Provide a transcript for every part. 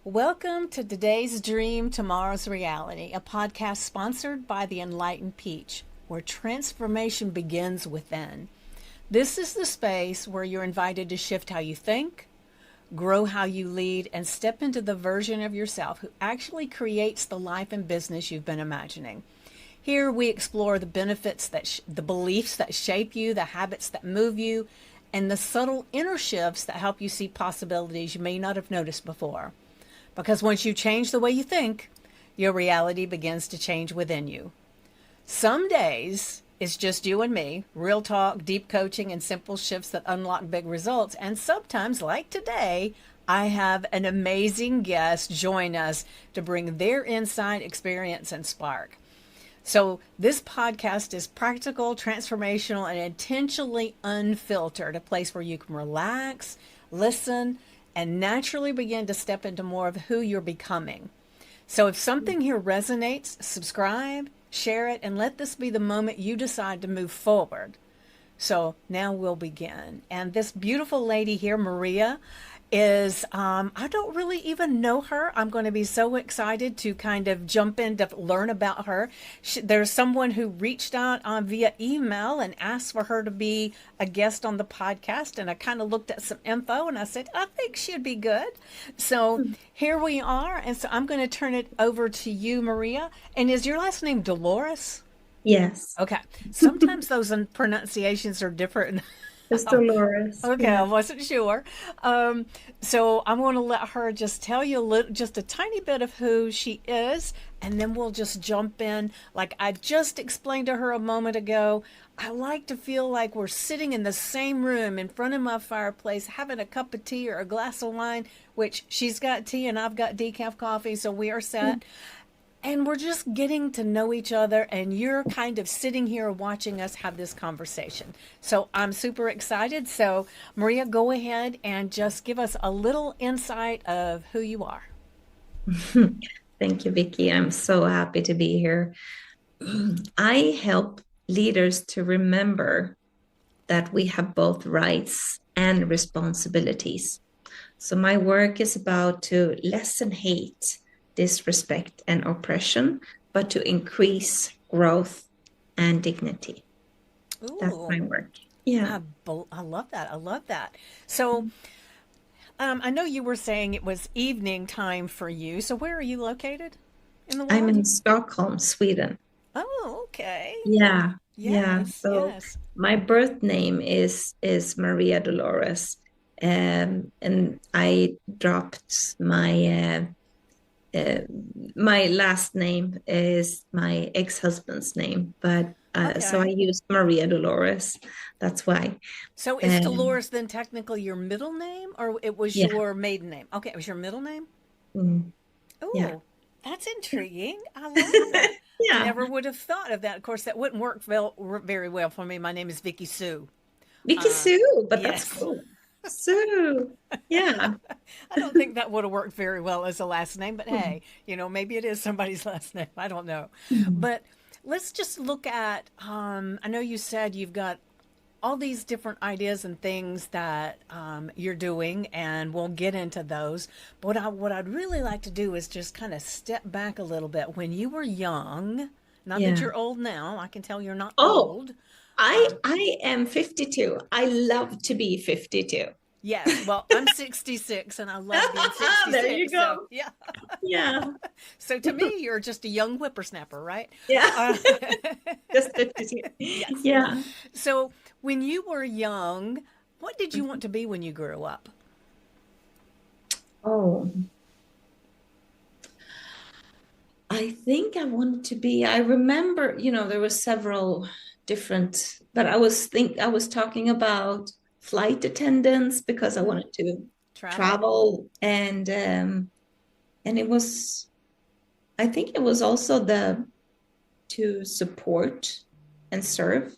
Welcome to Today's Dream, Tomorrow's Reality, a podcast sponsored by the Enlightened Peach, where transformation begins within. This is the space where you're invited to shift how you think, grow how you lead, and step into the version of yourself who actually creates the life and business you've been imagining. Here we explore the benefits the beliefs that shape you, the habits that move you, and the subtle inner shifts that help you see possibilities you may not have noticed before. Because once you change the way you think, your reality begins to change within you. Some days it's just you and me, real talk, deep coaching, and simple shifts that unlock big results. And sometimes, like today, I have an amazing guest join us to bring their insight, experience, and spark. So this podcast is practical, transformational, and intentionally unfiltered, a place where you can relax, listen, and naturally begin to step into more of who you're becoming. So if something here resonates, subscribe, share it, and let this be the moment you decide to move forward. So now we'll begin. And this beautiful lady here, Maria, is, I don't really even know her. I'm going to be so excited to kind of jump in to learn about her. There's someone who reached out via email and asked for her to be a guest on the podcast. And I kind of looked at some info and I said, I think she'd be good. So here we are. And so I'm going to turn it over to you, Maria. And is your last name Dolores? Yes. Okay. Sometimes those pronunciations are different. It's Dolores. Okay, Yeah. I wasn't sure. So I'm going to let her just tell you just a tiny bit of who she is, and then we'll just jump in. Like I just explained to her a moment ago, I like to feel like we're sitting in the same room in front of my fireplace, having a cup of tea or a glass of wine, which she's got tea and I've got decaf coffee, so we are set. And we're just getting to know each other, and you're kind of sitting here watching us have this conversation. So I'm super excited. So, Maria, go ahead and just give us a little insight of who you are. Thank you, Vickie. I'm so happy to be here. I help leaders to remember that we have both rights and responsibilities. So my work is about to lessen hate, disrespect, and oppression, but to increase growth and dignity. That's my Ooh, work. Yeah. I love that. I love that. So, I know you were saying it was evening time for you. So, where are you located in the I'm world? in Stockholm, Sweden. Oh, okay. Yeah, yeah. Yes, So yes. my birth name is Maria Dolores, and I dropped uh, my last name is my ex-husband's name, but so I Okay. used Maria Dolores. That's why. So is Um, Dolores then technically your middle name or it was yeah, your maiden name? Okay, it was your middle name? mm, yeah, Oh, that's intriguing. I love that. I yeah. never would have thought of that. Of course, that wouldn't work very well for me. My name is Vickie Sue. Vicky Uh, Sue, but that's yes. cool. Sue, yeah. I don't think that would have worked very well as a last name, but hey, maybe it is somebody's last name. I don't know. Mm. But let's just look at, I know you said you've got all these different ideas and things that you're doing, and we'll get into those. But what I'd really like to do is just kind of step back a little bit. When you were young, not that Yeah. you're old now, I can tell you're not Oh, old. I Um, I am 52. I love to be 52. yes, well, I'm 66 and I love being There you 66. So, go. yeah. Yeah. So to me, you're just a young whippersnapper, right? Yeah. Uh, Just 52. yes. Yeah. So when you were young, what did you want to be when you grew up? Oh, I think I wanted to be, I remember, there were several different, but I was talking about flight attendants because I Hmm. wanted to Travel? travel and it was I think it was also the to support and serve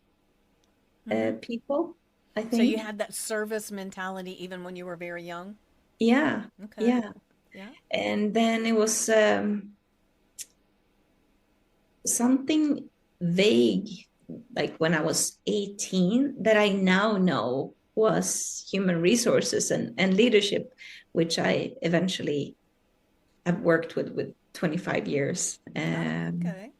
Hmm. people, I So you think. had that service mentality even when you were very young? Yeah, Okay. yeah. Yeah. And then it was something vague, like when I was 18, that I now know was human resources and leadership, which I eventually I've worked with 25 years. Oh, okay.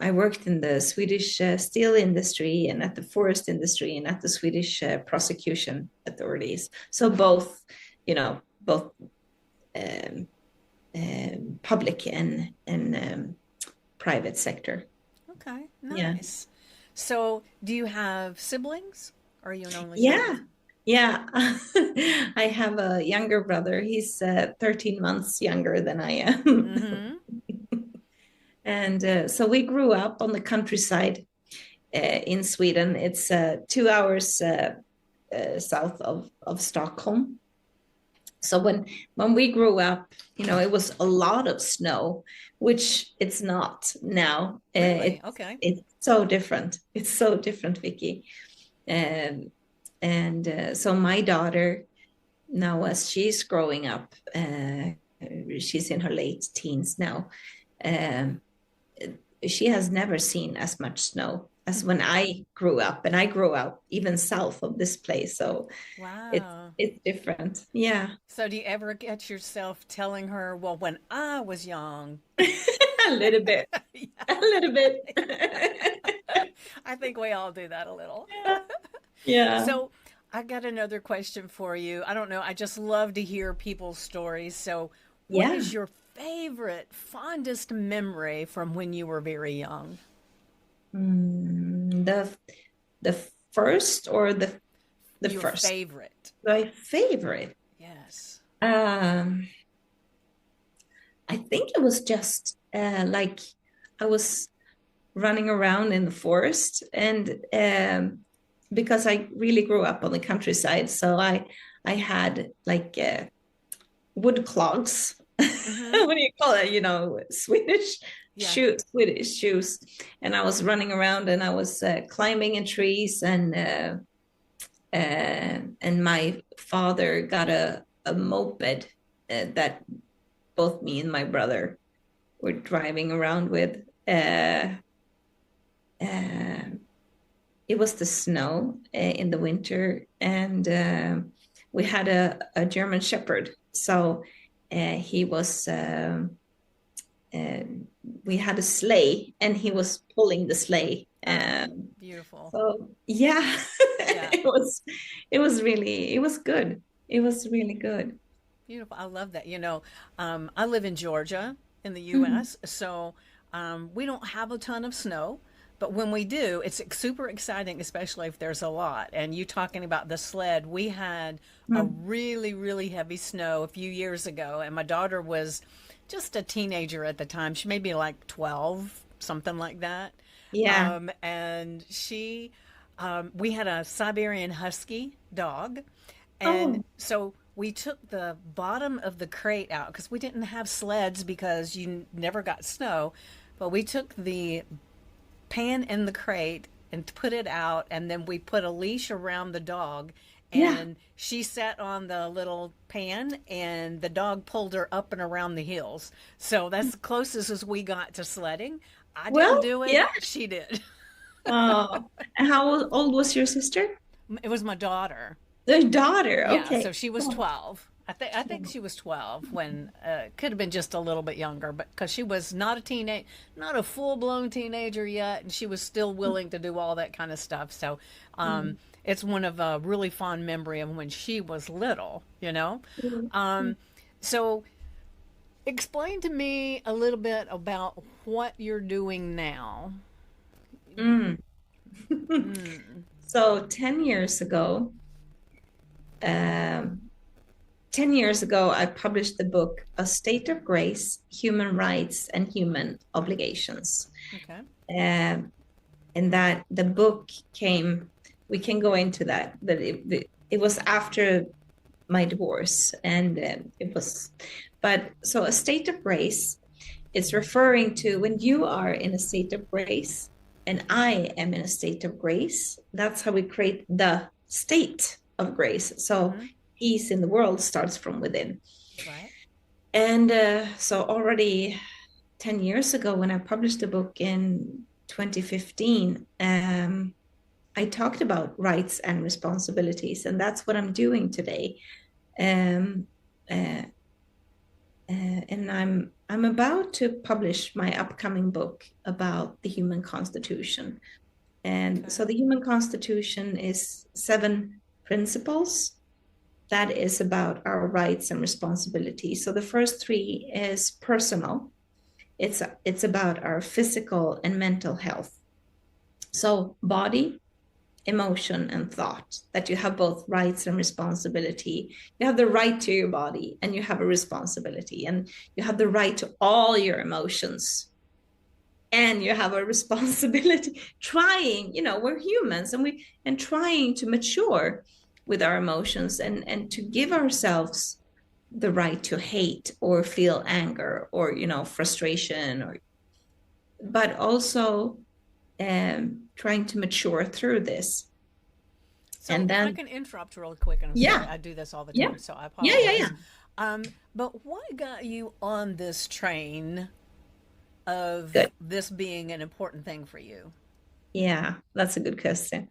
I worked in the Swedish steel industry and at the forest industry and at the Swedish prosecution authorities. So both, both um, public and private sector. Okay. Yeah. Nice. So, do you have siblings? Or are you an only Yeah. child? Yeah. I have a younger brother. He's 13 months younger than I am. Mm-hmm. And so we grew up on the countryside in Sweden. It's 2 hours south of Stockholm. So when we grew up, it was a lot of snow, which it's not now. Really? Okay. It's so different. It's so different, Vickie. Um, and so my daughter now, as she's growing up, she's in her late teens now. Um, she has never seen as much snow as when I grew up, and I grew up even south of this place. So it's Wow. it's different. Yeah. So, do you ever get yourself telling her, well, when I was young? A little bit. Yeah. A little bit. I think we all do that a little. Yeah. Yeah. So, I got another question for you. I don't know. I just love to hear people's stories. So, what Yeah. is your favorite, fondest memory from when you were very young? The first or the Your first? favorite. My favorite. Yes. Um, I think it was just like I was running around in the forest, and because I really grew up on the countryside, so I had like wood clogs. Mm-hmm. What do you call it? Yeah. Swedish shoes, and I was running around and I was climbing in trees, and my father got a moped that both me and my brother were driving around with. Uh, it was the snow in the winter, and we had a German Shepherd. So he was. Uh, we had a sleigh, and he was pulling the sleigh. Oh, beautiful. So yeah, Yeah. it was good. It was really good. Beautiful. I love that. I live in Georgia in the Mhm. U.S., so we don't have a ton of snow, but when we do, it's super exciting, especially if there's a lot. And you talking about the sled, we had a Mhm. really, really heavy snow a few years ago, and my daughter was just a teenager at the time. She may be like 12, something like that. Yeah. And we had a Siberian Husky dog, and Oh, so we took the bottom of the crate out because we didn't have sleds because you never got snow. But we took the pan in the crate and put it out, and then we put a leash around the dog. yeah. And she sat on the little pan, and the dog pulled her up and around the hills. So that's the closest as we got to sledding. I didn't Well, do it, yeah. she did. Oh, and how old was your sister? It was my daughter. The daughter. Yeah, so Okay. she was Oh, 12. I think she was 12 when could have been just a little bit younger, but because she was not a teenage, not a full blown teenager yet, and she was still willing to do all that kind of stuff. So mm, it's one of a really fond memory of when she was little. mm, mm, Um, so explain to me a little bit about what you're doing now. mm. Mm, So 10 years ago, um, 10 years ago, I published the book, A State of Grace, Human Rights and Human Obligations. okay. Um, and that the book came, we can go into that, but it was after my divorce. And but so a state of grace is referring to when you are in a state of grace and I am in a state of grace. That's how we create the state of grace. So Mm-hmm. peace in the world starts from within. Right. And so already 10 years ago, when I published the book in 2015, I talked about rights and responsibilities, and that's what I'm doing today. Um, uh, and I'm about to publish my upcoming book about the human constitution. And so the human constitution is 7 principles that is about our rights and responsibilities. So the first 3 is personal. It's about our physical and mental health. So body, emotion, and thought, that you have both rights and responsibility. You have the right to your body and you have a responsibility, and you have the right to all your emotions and you have a responsibility. Trying, we're humans, and trying to mature with our emotions, and to give ourselves the right to hate or feel anger or frustration, but also trying to mature through this. So And if I then can interrupt real quick, and I'm sorry, yeah I do this all the yeah time, so I yeah yeah apologize. yeah But what got you on this train of good. this being an important thing for you? Yeah, that's a good question.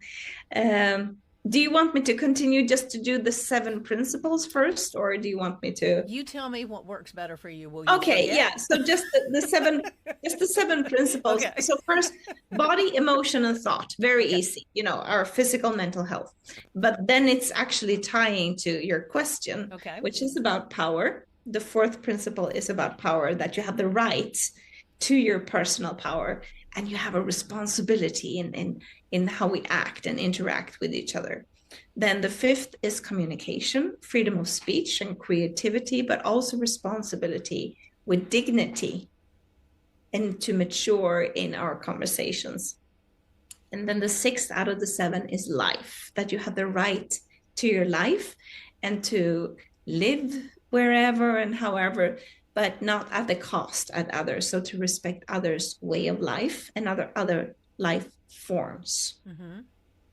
um do you want me to continue just to do the 7 principles first, or do you want me to? You tell me what works better for you. Will you Okay, forget? yeah. So just the 7 principles. Okay. So first, body, emotion, and thought. Very Okay. easy, our physical mental health. But then it's actually tying to your question, Okay. which is about power. The 4th principle is about power, that you have the right to your personal power, and you have a responsibility in how we act and interact with each other. Then the 5th is communication, freedom of speech and creativity, but also responsibility with dignity, and to mature in our conversations. And then the 6th out of the 7 is life, that you have the right to your life and to live wherever and however, but not at the cost at others. So to respect others' way of life and other life forms. Mm-hmm.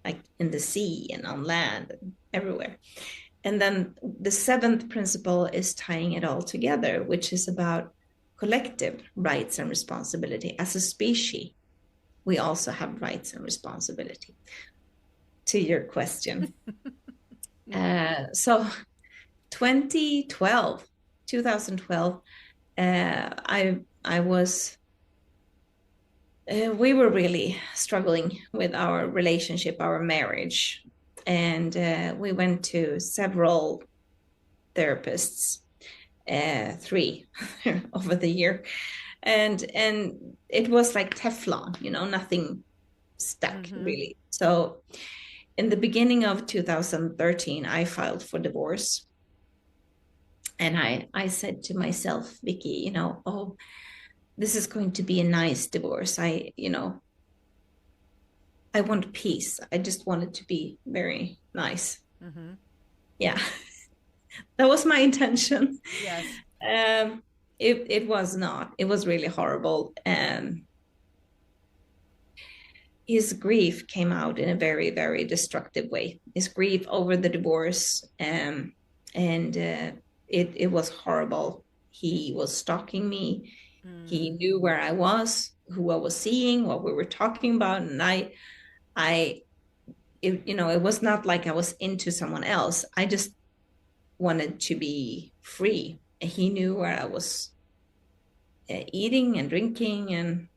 Like in the sea and on land and everywhere. And then the 7th principle is tying it all together, which is about collective rights and responsibility. As a species, we also have rights and responsibility. To your question. So 2012, I was we were really struggling with our relationship, our marriage, and we went to several therapists, 3 over the year, and it was like Teflon, nothing stuck really. So in the beginning of 2013, I filed for divorce, and I said to myself, Vickie, oh, this is going to be a nice divorce. I want peace. I just want it to be very nice. Mm-hmm. Yeah, that was my intention. Yes. It was not. It was really horrible. His grief came out in a very, very destructive way. His grief over the divorce, and it was horrible. He was stalking me. He knew where I was, who I was seeing, what we were talking about, and it was not like I was into someone else. I just wanted to be free. He knew where I was eating and drinking, and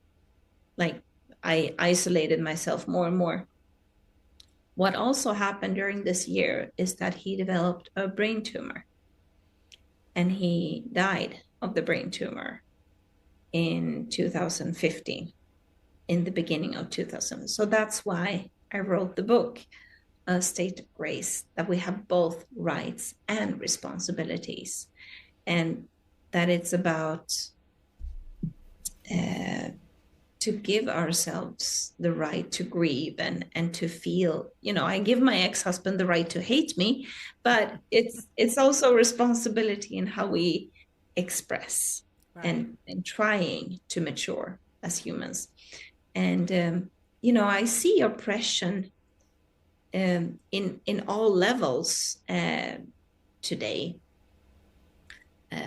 like I isolated myself more and more. What also happened during this year is that he developed a brain tumor, and he died of the brain tumor in 2015, in the beginning of 2000. So that's why I wrote the book, A State of Grace, that we have both rights and responsibilities, and that it's about to give ourselves the right to grieve and to feel. I give my ex-husband the right to hate me, but it's also responsibility in how we express, Right. and trying to mature as humans. And I see oppression in all levels today,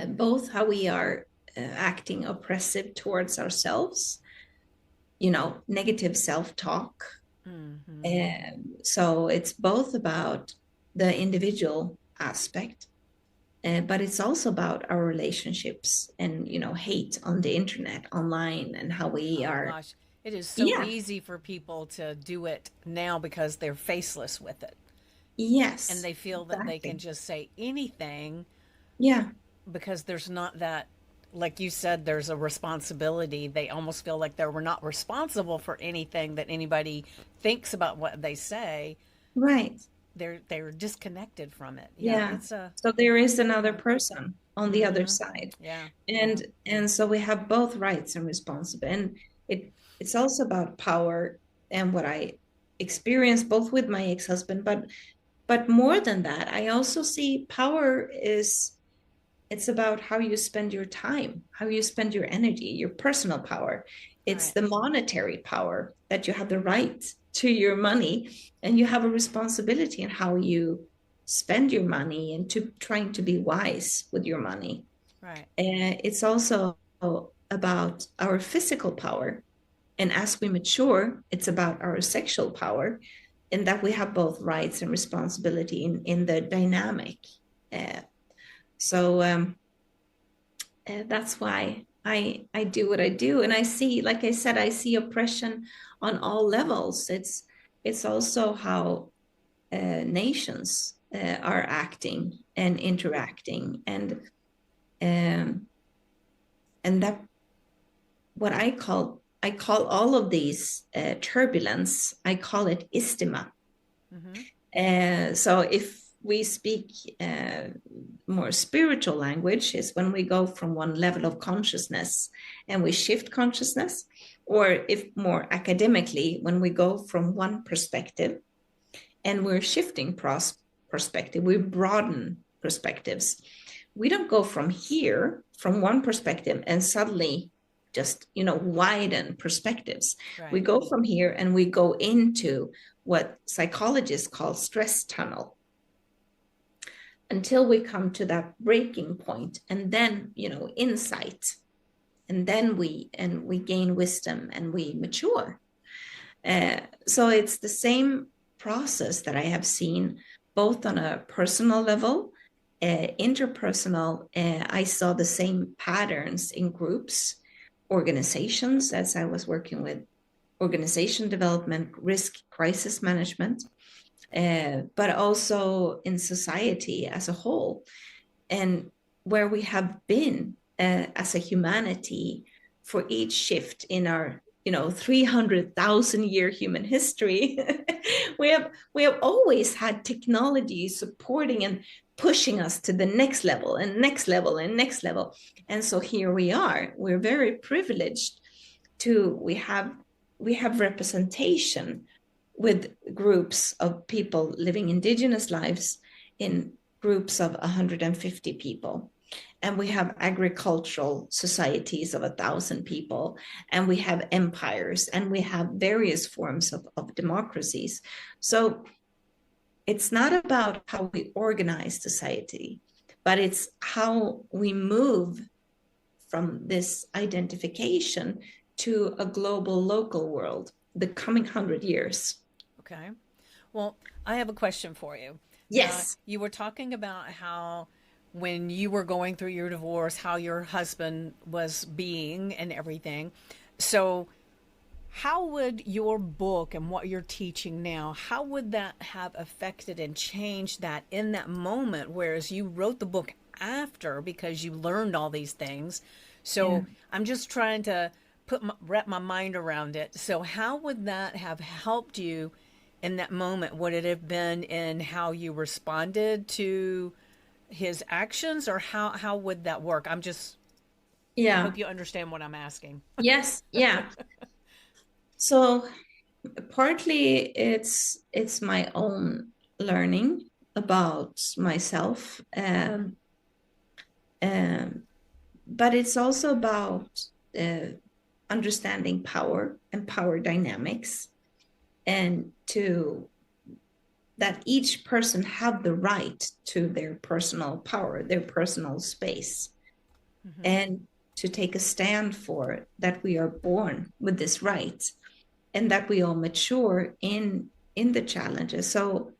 both how we are acting oppressive towards ourselves, negative self-talk. Mm-hmm. So it's both about the individual aspect, but it's also about our relationships and, hate on the internet, online, and how we Oh are. gosh, it is so Yeah, easy for people to do it now because they're faceless with it. And yes, they feel that they can exactly. just say anything Yeah, because there's not that, like you said, there's a responsibility. They almost feel like they're not responsible for anything that anybody thinks about what they say. right. They're disconnected from it. Yeah, Yeah. it's a So there is another yeah. person on the other Mm-hmm. side. Yeah, yeah, And so we have both rights and responsibility. And it's also about power and what I experienced both with my ex-husband, but more than that, I also see power is it's about how you spend your time, how you spend your energy, your personal power. It's right, the monetary power that you have the right to your money, and you have a responsibility in how you spend your money and to trying to be wise with your money. right, It's also about our physical power. And as we mature, it's about our sexual power, and that we have both rights and responsibility in the dynamic. Uh, so that's why I do what I do, and I see, like I said, I see oppression on all levels. It's also how nations are acting and interacting, um, and that what I call all of these turbulence. I call it istima. mm-hmm. So if we speak more spiritual language, is when we go from one level of consciousness and we shift consciousness, or if more academically, when we go from one perspective and we're shifting perspective, we broaden perspectives. We don't go from here, from one perspective, and suddenly just widen perspectives. We Right, go from here and we go into what psychologists call stress tunnel, until we come to that breaking point, and then insight, and then we gain wisdom and we mature. So it's the same process that I have seen both on a personal level, interpersonal. I saw the same patterns in groups, organizations, as I was working with organization development, risk crisis management, but also in society as a whole, and where we have been as a humanity for each shift in our 300,000 year human history. we have always had technology supporting and pushing us to the next level and next level and next level. And so here we are, we're very privileged to we have representation with groups of people living indigenous lives in groups of 150 people. And we have agricultural societies of 1,000 people, and we have empires, and we have various forms of democracies. So it's not about how we organize society, but it's how we move from this identification to a global local world the coming 100 years. okay. Well, I have a question for you. Now, Yes. you were talking about how when you were going through your divorce, how your husband was being and everything. So, how would your book and what you're teaching now, how would that have affected and changed that in that moment? Whereas you wrote the book after because you learned all these things. Yeah. So I'm just trying to wrap my mind around it. So how would that have helped you in that moment? Would it have been in how you responded to his actions, or how would that work? I Yeah. hope you understand what I'm asking. Yes. Yeah. So partly it's my own learning about myself, um, but it's also about uh, understanding power and power dynamics, and to that each person have the right to their personal power, their personal space, Mm-hmm. and to take a stand for that we are born with this right, and that we all mature in the challenges. So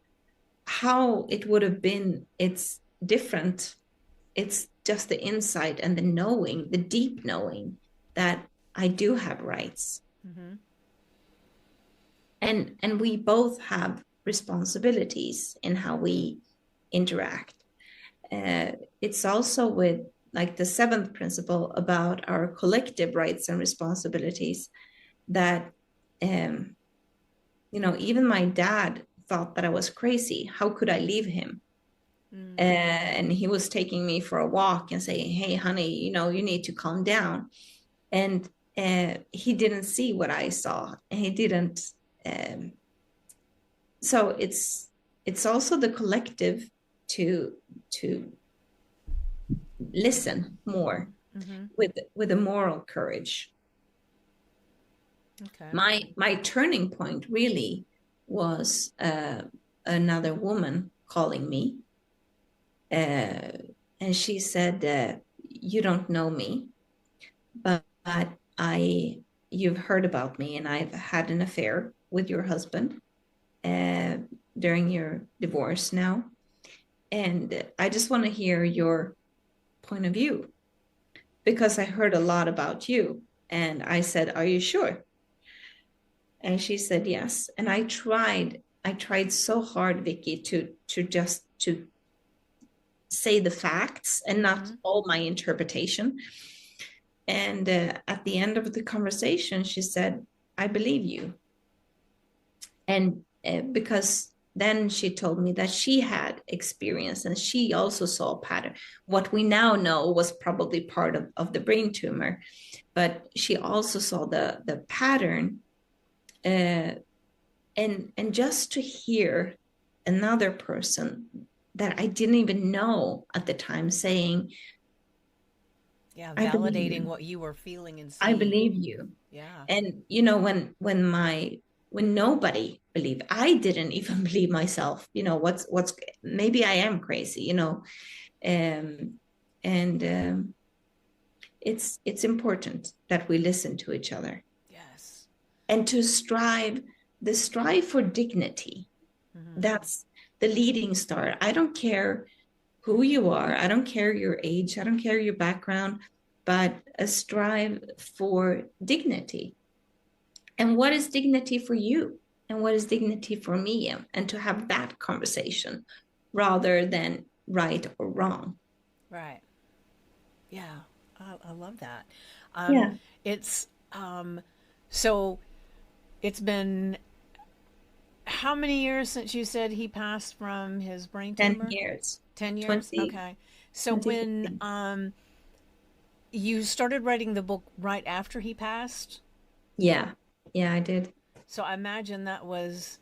how it would have been, it's different it's just the insight and the knowing, the deep knowing that I do have rights. Mm-hmm. And we both have responsibilities in how we interact. It's also with like the seventh principle about our collective rights and responsibilities that even my dad thought that I was crazy. How could I leave him? And he was taking me for a walk and saying, "Hey, honey, you need to calm down." And he didn't see what I saw, and he didn't. Um, so it's also the collective to listen more Mm-hmm. with a moral courage. Okay. My turning point really was another woman calling me, and she said, "You don't know me, but I you've heard about me, and I've had an affair with your husband uh, during your divorce now, and I just want to hear your point of view because I heard a lot about you." And I said, "Are you sure?" And she said yes. And I tried so hard, Vickie, to say the facts and not Mm-hmm. all my interpretation. And at the end of the conversation, she said, "I believe you." And because then she told me that she had experience and she also saw a pattern. What we now know was probably part of the brain tumor, but she also saw the pattern. Uh, and just to hear another person that I didn't even know at the time saying, Yeah, "I believe validating you. what you were feeling and I seeing. believe you." Yeah. And when nobody believed, I didn't even believe myself. What's maybe I am crazy. Um, and it's important that we listen to each other Yes. and to strive for dignity. Mm-hmm. That's the leading star. I don't care who you are. I don't care your age. I don't care your background, but a strive for dignity. And what is dignity for you? And what is dignity for me? And to have that conversation rather than right or wrong. Right. Yeah. I love that. Um, Yeah. it's so it's been how many years since you said he passed from his brain 10 tumor? years, 10 years? 20, Okay. So when 2015. you started writing the book right after he passed, Yeah. Yeah, I did. so I imagine that was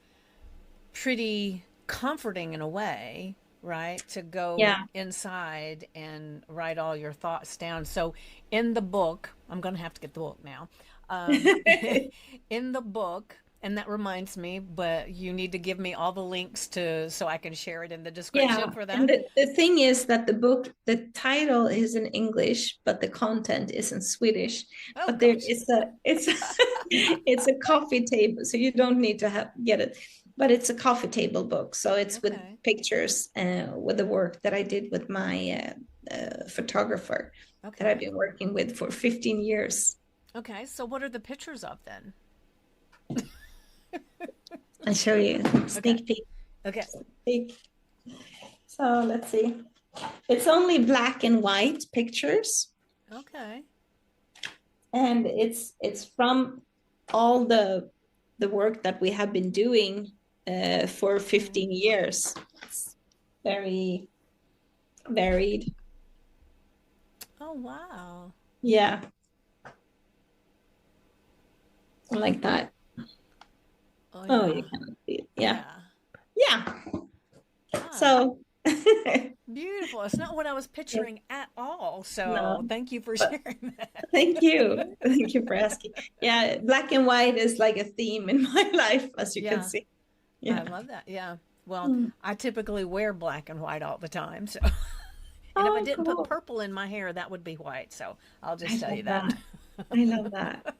pretty comforting in a way, right? To go Yeah. inside and write all your thoughts down. So in the book, I'm going to have to get the book now. Um, in the book, and that reminds me, but you need to give me all the links to so I can share it in the description Yeah, for and that. the thing is that the title is in English, but the content is in Swedish. Oh But there gosh. is it's it's a coffee table, so you don't need to get it. But it's a coffee table book, so it's with Okay. pictures, with the work that I did with my photographer that I've Okay. been working with for 15 years. Okay. So what are the pictures of then? I'll show you Okay. sneak peek. Okay. Peek. So let's see. It's only black and white pictures. Okay. And it's from all the work that we have been doing for Okay. 15 years. It's very varied. Oh wow. Yeah, like that. Oh Oh, yeah. you cannot see it. Yeah, Yeah. yeah. Ah. So Beautiful. It's not what I was picturing at all. So no, thank you for but sharing that. thank you, thank you for asking. Yeah, black and white is like a theme in my life, as you can Yeah, see. I Yeah. love that. Yeah. Well, Mm. I typically wear black and white all the time. So, and if I Oh, didn't put cool. purple in my hair, that would be white. So I'll I just tell you love that. that. I love that.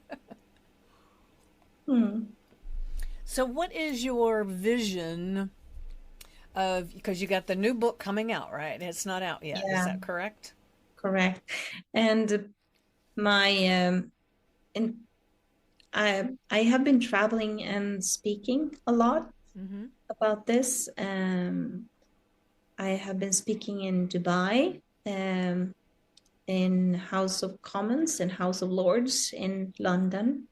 Hmm. So, what is your vision of, because you got the new book coming out, right? It's not out yet. Is Yeah, that correct? correct. And my and I have been traveling and speaking a lot Mm-hmm. about this. I have been speaking in Dubai, in House of Commons and House of Lords in London,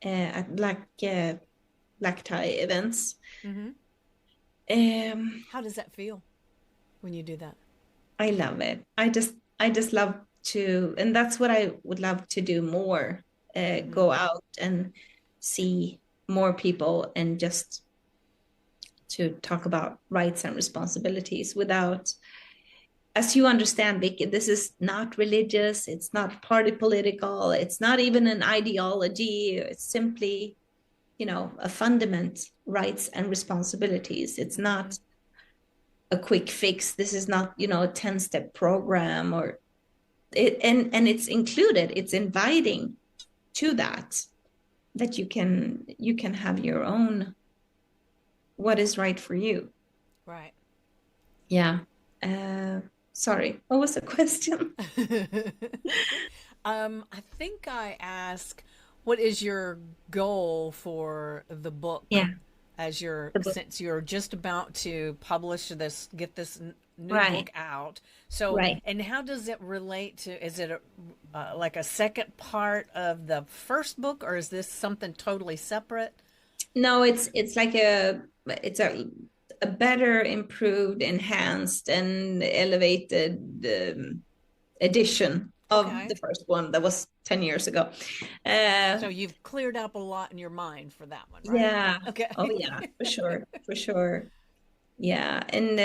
at black tie events. Mm-hmm. Um, How does that feel when you do that? I love it. I just love to, and that's what I would love to do more. Mm-hmm. Go out and see more people and just to talk about rights and responsibilities without, as you understand, Vicky, this is not religious, it's not party political, it's not even an ideology, it's simply, a fundament, rights and responsibilities. It's Mm-hmm. not a quick fix. This is not, a 10-step program or it, and it's included, it's inviting to that you can have your own what is right for you. Right. Yeah. Uh, Sorry, what was the question? I think I asked, what is your goal for the book Yeah, as you're, the book. since you're just about to publish this, get this new Right, book out. So, right. and how does it relate to, is it like a second part of the first book, or is this something totally separate? No, it's like a better, improved, enhanced, and elevated edition of Okay. the first one that was 10 years ago. Uh, So you've cleared up a lot in your mind for that one, right? yeah. Okay. Oh, yeah, for sure, for sure. Yeah, and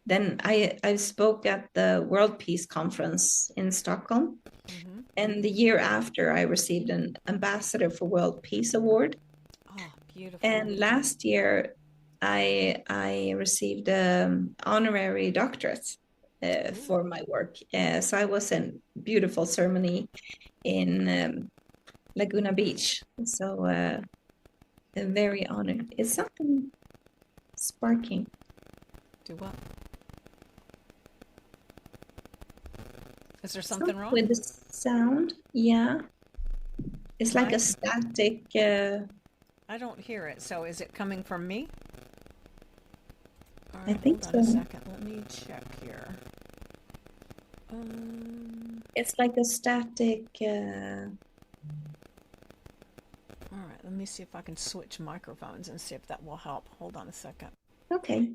then I spoke at the World Peace Conference in Stockholm, Hmm. and the year after I received an Ambassador for World Peace Award. Oh, beautiful. And last year, I received an honorary doctorate Ooh. for my work. So I was in beautiful ceremony in Laguna Beach. So very honored. It's something sparking. Do what? Is there something Something wrong? with the sound. Yeah, it's like a My, static. I don't hear it. So is it coming from me? All I right, think hold on a so. second. Let me check here. Um, It's like a static. all right, let me see if I can switch microphones and see if that will help. Hold on a second. Okay.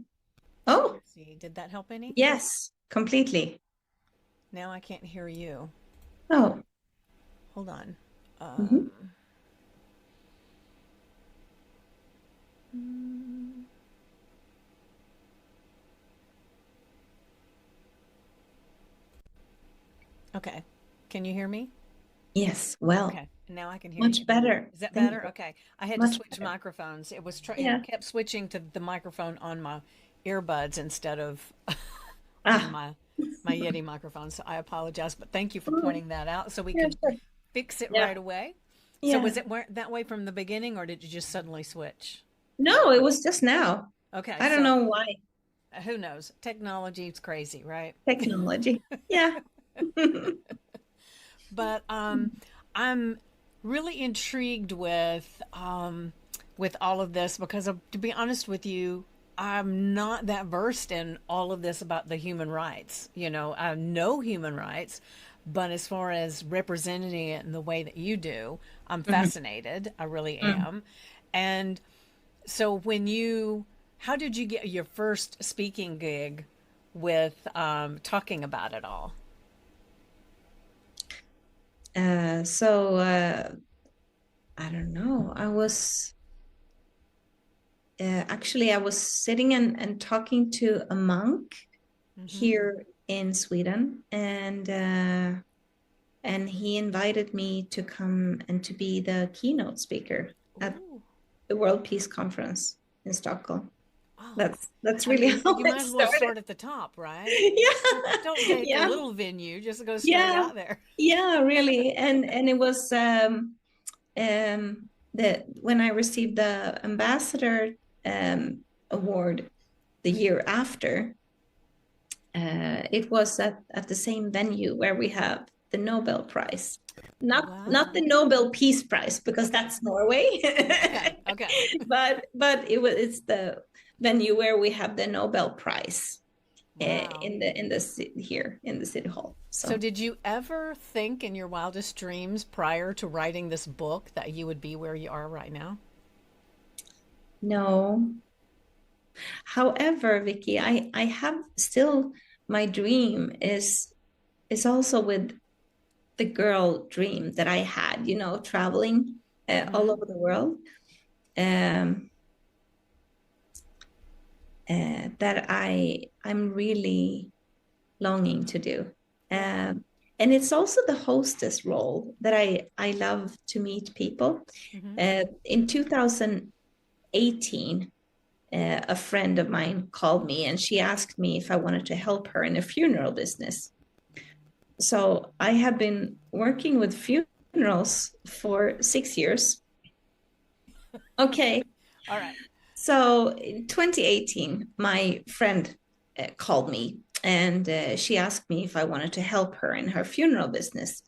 Oh, Let's see. Did that help any? yes, completely. Now I can't hear you. Oh. Hold on. Mhm. Um, mm, okay. Can you hear me? Yes, well, Okay. Now I can hear you. much better. Is that Thank better? you. Okay. I had to Much switch better. microphones. It was Yeah. it kept switching to the microphone on my earbuds instead of on Ah. my Yeti microphone. So I apologize, but thank you for Oh, pointing that out so we yeah, could sure. fix it Yeah. right away. So Yeah. was it that way from the beginning, or did you just suddenly switch? No, it was just now. Okay, I don't so know why. who knows? Technology is crazy, right? Technology. Yeah. But I'm really intrigued with all of this because, to be honest with you, I'm not that versed in all of this about the human rights. You know, I know human rights, but as far as representing it in the way that you do, I'm Mhm. fascinated. I really Mm. am. And so, how did you get your first speaking gig with talking about it all? So I don't know. Actually, I was sitting and talking to a monk Mm-hmm. here in Sweden, and he invited me to come and to be the keynote speaker at Ooh. the World Peace Conference in Stockholm. Oh, That's I really mean, how you it might as well started. start at the top, right? Don't Yeah, take a yeah, little venue, just go straight yeah, out there. yeah, really. And it was the when I received the ambassador award the year after, it was at the same venue where we have the Nobel Prize. Not the Wow. Nobel Peace Prize, because Okay. that's Norway. Okay. Okay. But it's the venue where we have the Nobel Prize, Wow. in the here in the city hall. So, So did you ever think in your wildest dreams prior to writing this book that you would be where you are right now? no. However, Vickie, I have still, my dream is also with the girl dream that I had, traveling all Mm-hmm. over the world. Um, that I'm really longing to do. Yeah. And it's also the hostess role that I love to meet people. Mm-hmm. In 2018, a friend of mine called me and she asked me if I wanted to help her in a funeral business. So I have been working with funerals for 6 years. Okay. All right. So in 2018, my friend called me and she asked me if I wanted to help her in her funeral business.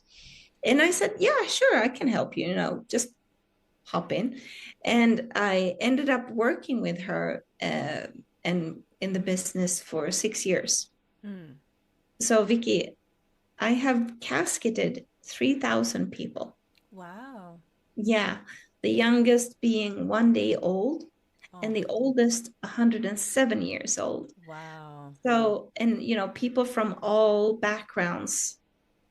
And I said, yeah, sure, I can help you, just hop in. And I ended up working with her and in the business for 6 years. Mm. So, Vickie, I have casketed 3,000 people. Wow. Yeah, the youngest being 1 day old and Oh, the oldest 107 years old. wow. So, and people from all backgrounds.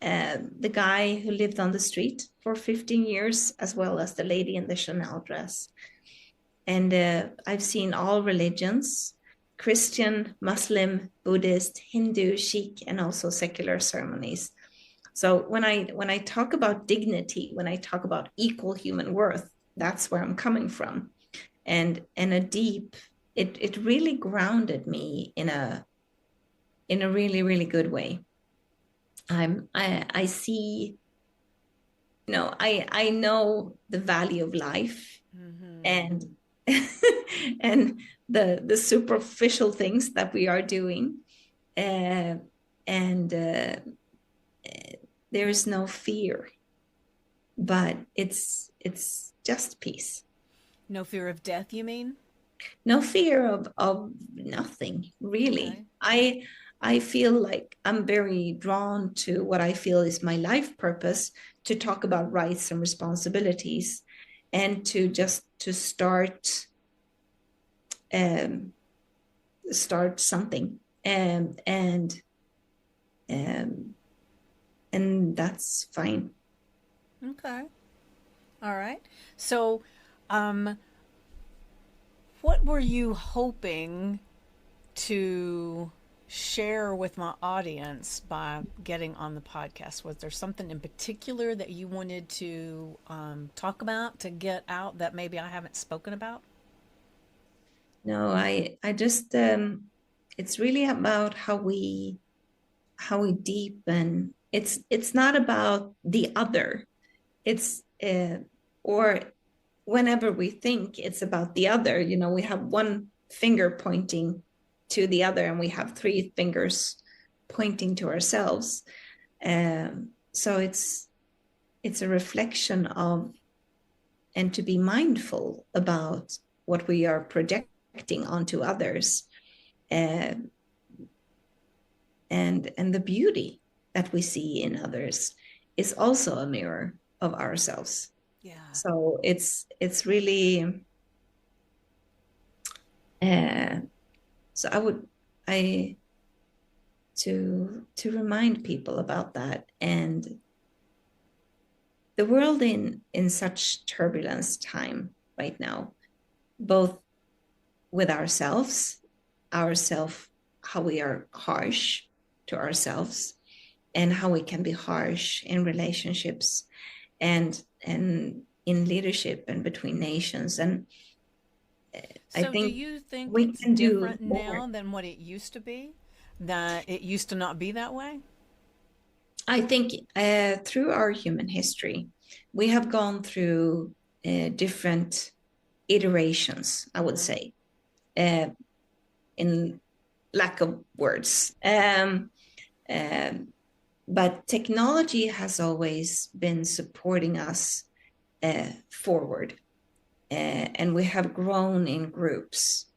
The guy who lived on the street for 15 years, as well as the lady in the Chanel dress. And I've seen all religions: Christian, Muslim, Buddhist, Hindu, Sikh, and also secular ceremonies. So when I talk about dignity, when I talk about equal human worth, that's where I'm coming from. And a deep, it really grounded me in a really, really good way. I see, I know the value of life, Mm-hmm. and and the superficial things that we are doing, uh, and there is no fear, but it's just peace. No fear of death, you mean? No fear of nothing, really. Okay. I feel like I'm very drawn to what I feel is my life purpose, to talk about rights and responsibilities, and to um start something, um and that's fine. Okay. All right. So, um, what were you hoping to share with my audience by getting on the podcast? Was there something in particular that you wanted to talk about, to get out, that maybe I haven't spoken about? No, I just it's really about how we deepen. It's not about the other. It's or whenever we think it's about the other, we have one finger pointing to the other and we have three fingers pointing to ourselves. So it's a reflection of, and to be mindful about what we are projecting onto others, uh, and the beauty that we see in others is also a mirror of ourselves. Yeah. So it's really, uh, so I to remind people about that. And the world in such turbulence time right now, both with ourselves, how we are harsh to ourselves, and how we can be harsh in relationships, and in leadership and between nations. And I So, do think you think we it's can do different more. now than what it used to be? That it used to not be that way? I think through our human history, we have gone through different iterations, I would Mm-hmm. say. uh, in lack of words. Um, but technology has always been supporting us forward, and we have grown in groups.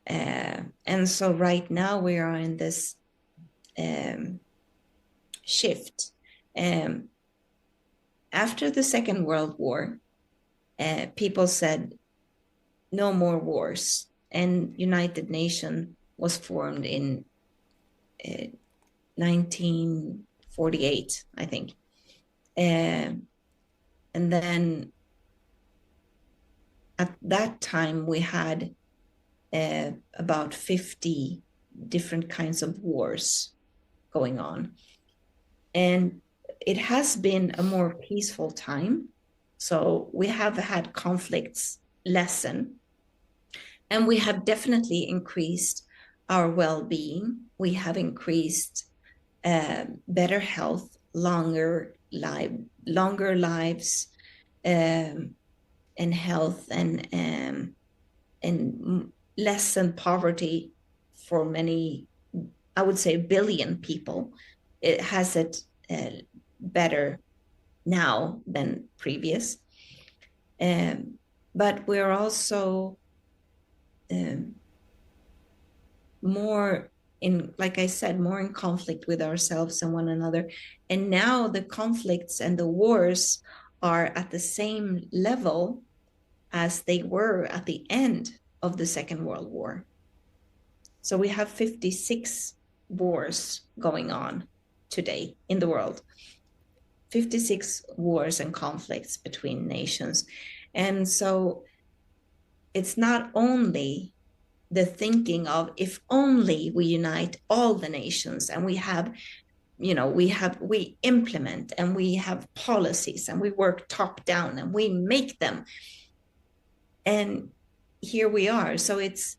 And so right now we are in this um, shift. Um, After the Second World War, people said no more wars, and United Nations was formed in 1948, I think. And then at that time, we had about 50 different kinds of wars going on. And it has been a more peaceful time. So we have had conflicts lessen, and we have definitely increased our well-being. We have increased better health, longer lives, and health, and lessen poverty for many, I would say, billion people. It has it better now than previous. But we're also more in, like I said, more in conflict with ourselves and one another. And now the conflicts and the wars are at the same level as they were at the end of the Second World War. So we have 56 wars going on today in the world. 56 wars and conflicts between nations. And so it's not only the thinking of, if only we unite all the nations and we have, we implement and we have policies and we work top down and we make them. And here we are. So it's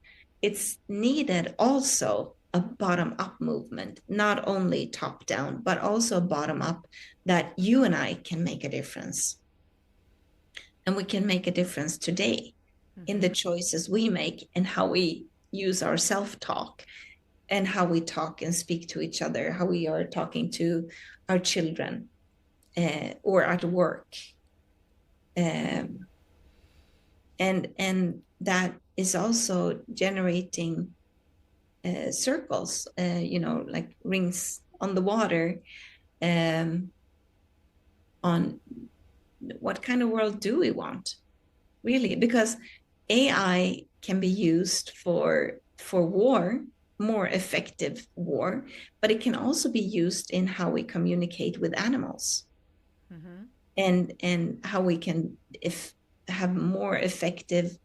needed also a bottom up movement, not only top down, but also bottom up, that you and I can make a difference. And we can make a difference today in the choices we make and how we use our self-talk and how we talk and speak to each other, how we are talking to our children or at work. And that is also generating circles, like rings on the water, on what kind of world do we want, really? Because AI can be used for war, more effective war, but it can also be used in how we communicate with animals, and how we can have more effective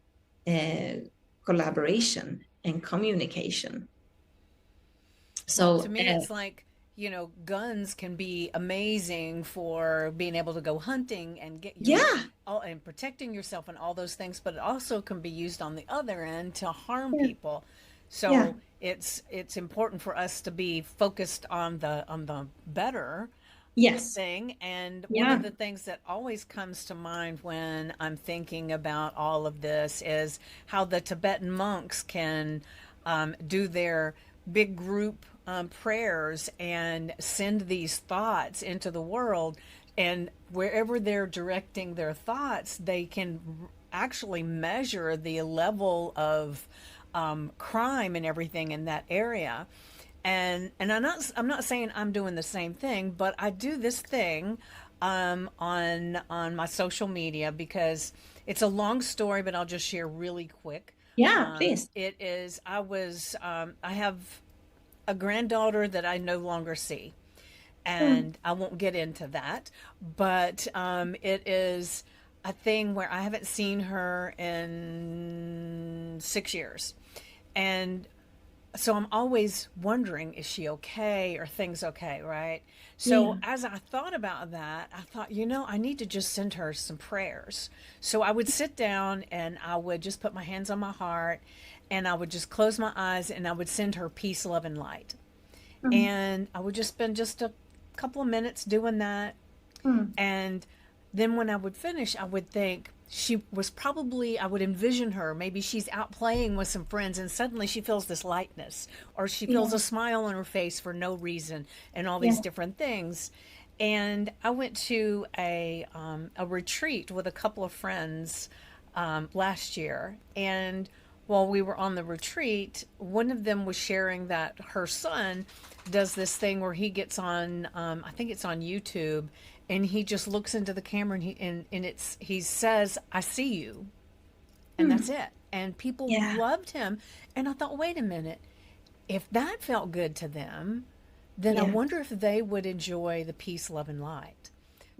collaboration and communication. So well, to me, it's like, guns can be amazing for being able to go hunting and get yeah, and protecting yourself and all those things, but it also can be used on the other end to harm yeah, people. yeah, So it's important for us to be focused on the better yes, thing. And one yeah, of the things that always comes to mind when I'm thinking about all of this is how the Tibetan monks can do their big group prayers and send these thoughts into the world. And wherever they're directing their thoughts, they can actually measure the level of crime and everything in that area. And I'm not saying I'm doing the same thing, but I do this thing on my social media because it's a long story, but I'll just share really quick. yeah, please. It is I have a granddaughter that I no longer see, Mm, and I won't get into that, but it is a thing where I haven't seen her in 6 years, and so I'm always wondering, is she okay? Are things okay, right? So yeah. as I thought about that, I thought, I need to just send her some prayers. So I would sit down and I would just put my hands on my heart and I would just close my eyes and I would send her peace, love, and light. Mm, And I would just spend just a couple of minutes doing that. mm, And then when I would finish, I would think she was probably, I would envision her. Maybe she's out playing with some friends and suddenly she feels this lightness or she feels Yeah. a smile on her face for no reason and all these Yeah. different things. And I went to a retreat with a couple of friends last year. And while we were on the retreat, one of them was sharing that her son does this thing where he gets on, I think it's on YouTube, and he just looks into the camera and he says, "I see you," and Hmm. that's it. And people Yeah. loved him, and I thought, wait a minute, if that felt good to them, then I Yeah. wonder if they would enjoy the peace, love, and light.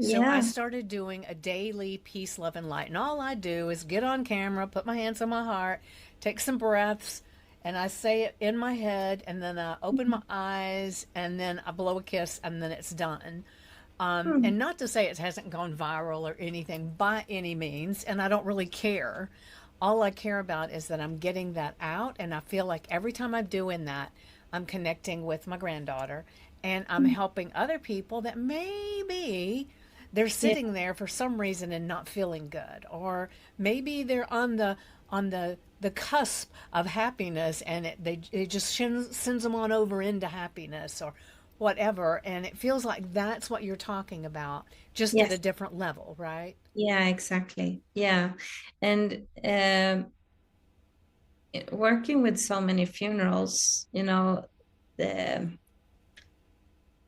So I Yeah. started doing a daily peace, love, and light. And all I do is get on camera, put my hands on my heart, take some breaths, and I say it in my head, and then I open my eyes, and then I blow a kiss, and then it's done. Hmm. And not to say it hasn't gone viral or anything by any means, and I don't really care. All I care about is that I'm getting that out, and I feel like every time I'm doing that, I'm connecting with my granddaughter, and I'm helping other people that maybe they're Yeah. sitting there for some reason and not feeling good, or maybe they're on the cusp of happiness, and it just sends them on over into happiness or whatever. And it feels like that's what you're talking about, just at a Yes. different level, right? Yeah, exactly. Yeah. And working with so many funerals, the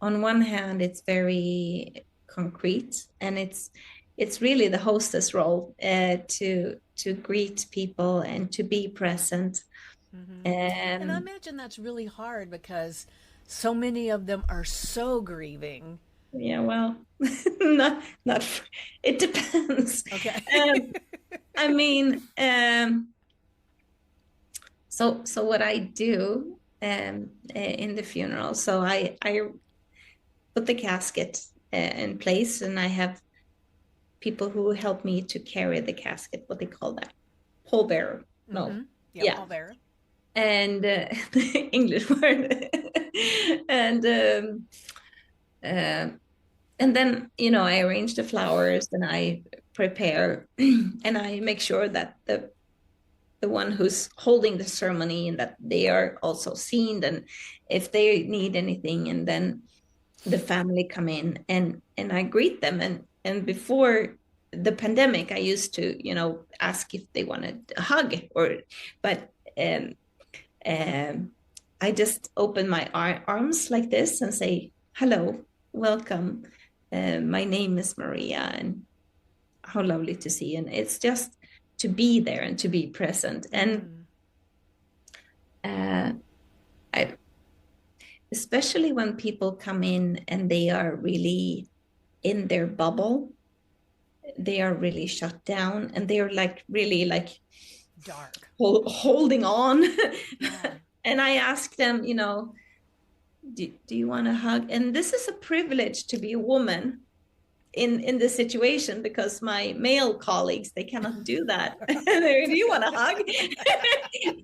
on one hand, it's very concrete, and it's really the hostess role to greet people and to be present. Hmm. And I Um, imagine that's really hard because so many of them are so grieving. yeah, well, not it depends. Okay. Um, I mean, so what I do in the funeral, so I put the casket in place, and I have people who help me to carry the casket, what they call that, pallbearer. Hmm. No, Yeah, yeah, pallbearer. and the English word, and uh, and then I arrange the flowers, and I prepare, and I make sure that the one who's holding the ceremony and that they are also seen, and if they need anything, and then the family come in, and I greet them, and before the pandemic I used to ask if they wanted a hug, but um, um, I just open my arms like this and say hello, welcome, my name is Maria, and how lovely to see you. And it's just to be there and to be present. And Mm. uh, I, especially when people come in and they are really in their bubble, they are really shut down, and they're like really like Dark. holding on. Yeah. And I ask them, do you want a hug? And this is a privilege to be a woman in this situation, because my male colleagues, they cannot do that. Do you want a hug?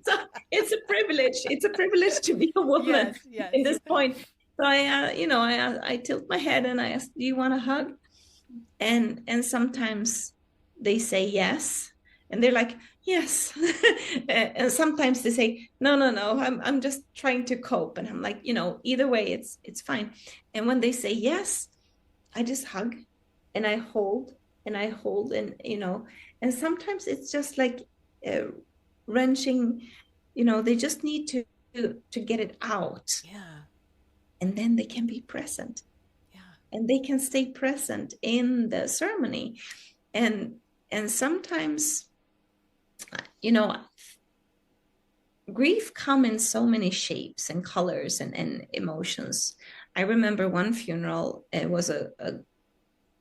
So it's a privilege to be a woman Yes, yes. in this point. So I tilt my head and I ask, do you want a hug? And sometimes they say yes, and they're like, yes. And sometimes they say, no, no, no, I'm just trying to cope. And I'm like, either way, it's fine. And when they say yes, I just hug, and I hold, and I hold, and sometimes it's just like uh, wrenching, they just need to get it out, Yeah. and then they can be present, Yeah. and they can stay present in the ceremony. And sometimes, you know grief come in so many shapes and colors and emotions. I remember one funeral, it was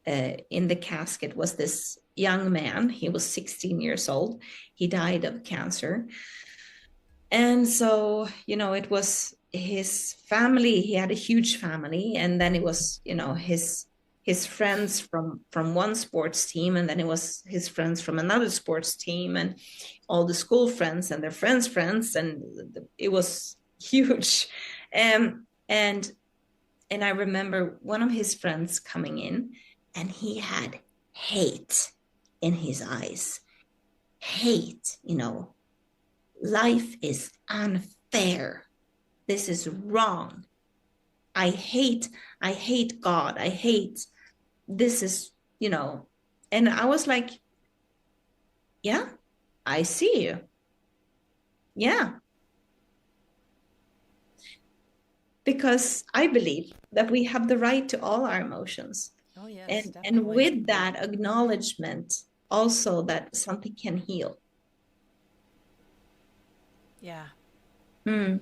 in the casket was this young man. He was 16 years old. He died of cancer. And so, it was his family. He had a huge family, and then it was, his friends from one sports team, and then it was his friends from another sports team, and all the school friends and their friends, and it was huge. And I remember one of his friends coming in, and he had hate in his eyes. Hate, life is unfair. This is wrong. I hate, I hate God. I hate this is, and I was like, yeah, I see you. Yeah. Because I believe that we have the right to all our emotions. Oh, yes, And definitely. with that acknowledgement, also that something can heal. Yeah. Mm.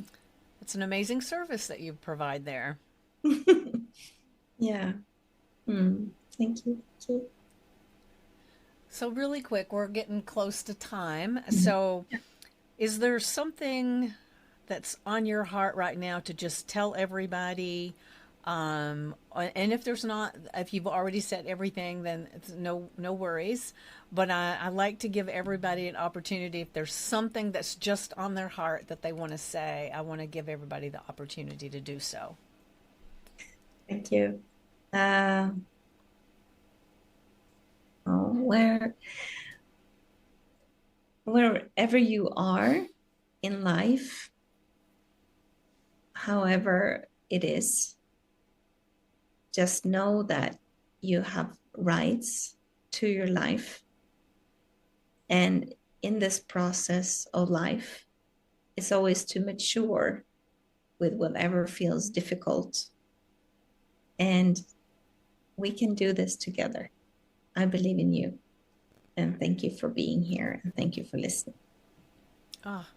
It's an amazing service that you provide there. Yeah. Mm. Thank you. Thank So, really quick, we're getting close to time. you. So, is there something that's on your heart right now to just tell everybody? And if there's not, if you've already said everything, then it's no worries. But I like to give everybody an opportunity. If there's something that's just on their heart that they want to say, I want to give everybody the opportunity to do so. Thank you. Uh, oh, wherever you are in life, however it is, just know that you have rights to your life. And in this process of life, it's always to mature with whatever feels difficult. And we can do this together. I believe in you. And thank you for being here. And thank you for listening. Ah,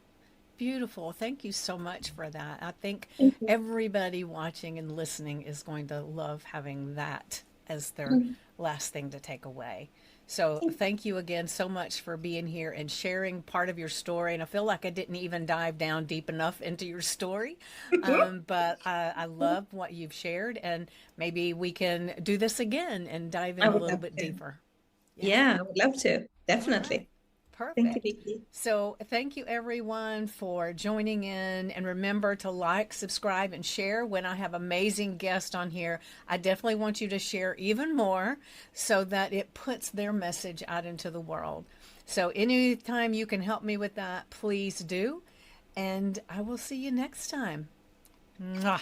beautiful. Thank you so much for that. I think Thank you. everybody watching and listening is going to love having that as their last thing to take away. So, thank you again so much for being here and sharing part of your story. And I feel like I didn't even dive down deep enough into your story, but I love what you've shared. And maybe we can do this again and dive I in a would little love bit to. deeper. Yeah. Yeah, I would love to. All right. Definitely. Thank you, Perfect. Vickie. So, thank you everyone for joining in. And remember to like, subscribe, and share when I have amazing guests on here. I definitely want you to share even more so that it puts their message out into the world. So, anytime you can help me with that, please do. And I will see you next time. Mwah.